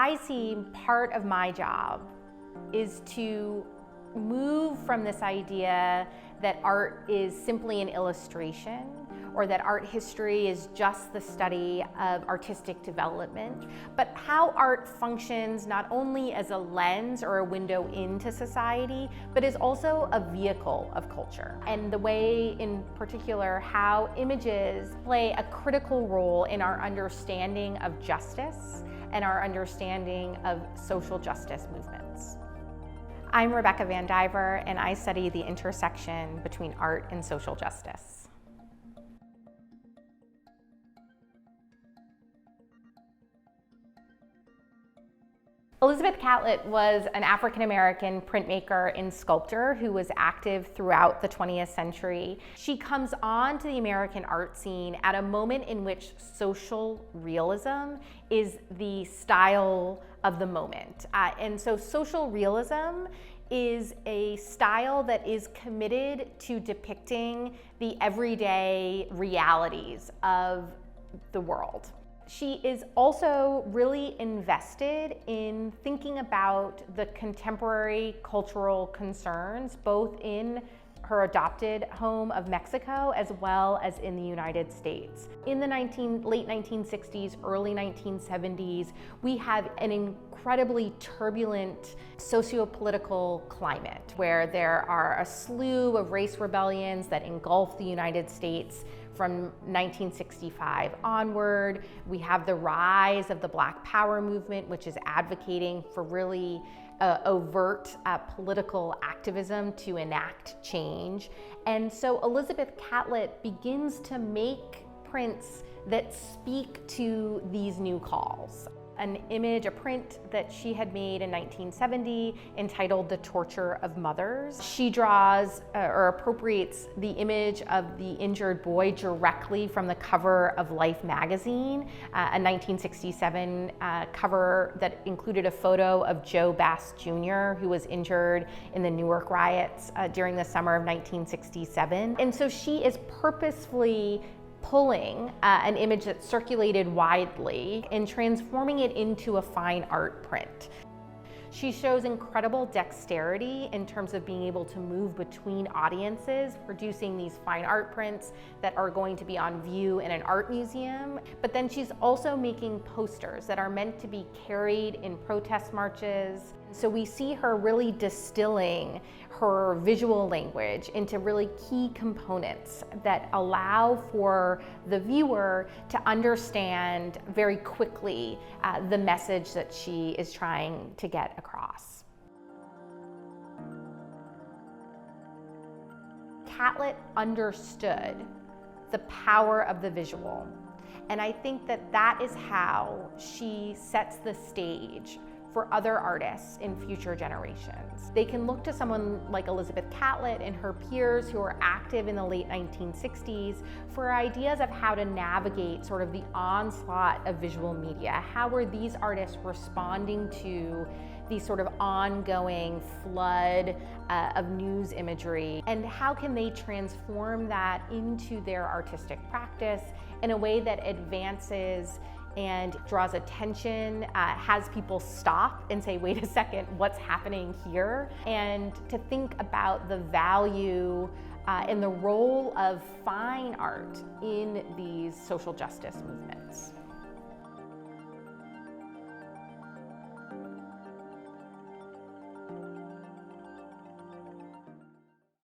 I see part of my job is to move from this idea that art is simply an illustration, or that art history is just the study of artistic development, but how art functions not only as a lens or a window into society, but is also a vehicle of culture. And the way, in particular, how images play a critical role in our understanding of justice and our understanding of social justice movements. I'm Rebecca VanDiver, and I study the intersection between art and social justice. Elizabeth Catlett was an African-American printmaker and sculptor who was active throughout the 20th century. She comes on to the American art scene at a moment in which social realism is the style of the moment. And so social realism is a style that is committed to depicting the everyday realities of the world. She is also really invested in thinking about the contemporary cultural concerns, both in her adopted home of Mexico as well as in the United States. In the late 1960s, early 1970s, we have an incredibly turbulent socio-political climate where there are a slew of race rebellions that engulf the United States. From 1965 onward, we have the rise of the Black Power movement, which is advocating for really overt political activism to enact change. And so Elizabeth Catlett begins to make prints that speak to these new calls. An image, a print that she had made in 1970 entitled "The Torture of Mothers." She draws or appropriates the image of the injured boy directly from the cover of Life magazine, a 1967 cover that included a photo of Joe Bass Jr., who was injured in the Newark riots during the summer of 1967. And so she is purposefully pulling an image that circulated widely and transforming it into a fine art print. She shows incredible dexterity in terms of being able to move between audiences, producing these fine art prints that are going to be on view in an art museum. But then she's also making posters that are meant to be carried in protest marches. So we see her really distilling her visual language into really key components that allow for the viewer to understand very quickly the message that she is trying to get across. Catlett understood the power of the visual, and I think that that is how she sets the stage for other artists in future generations. They can look to someone like Elizabeth Catlett and her peers who are active in the late 1960s for ideas of how to navigate sort of the onslaught of visual media. How were these artists responding to the sort of ongoing flood of news imagery, and how can they transform that into their artistic practice in a way that advances and draws attention, has people stop and say, wait a second, what's happening here? And to think about the value and the role of fine art in these social justice movements.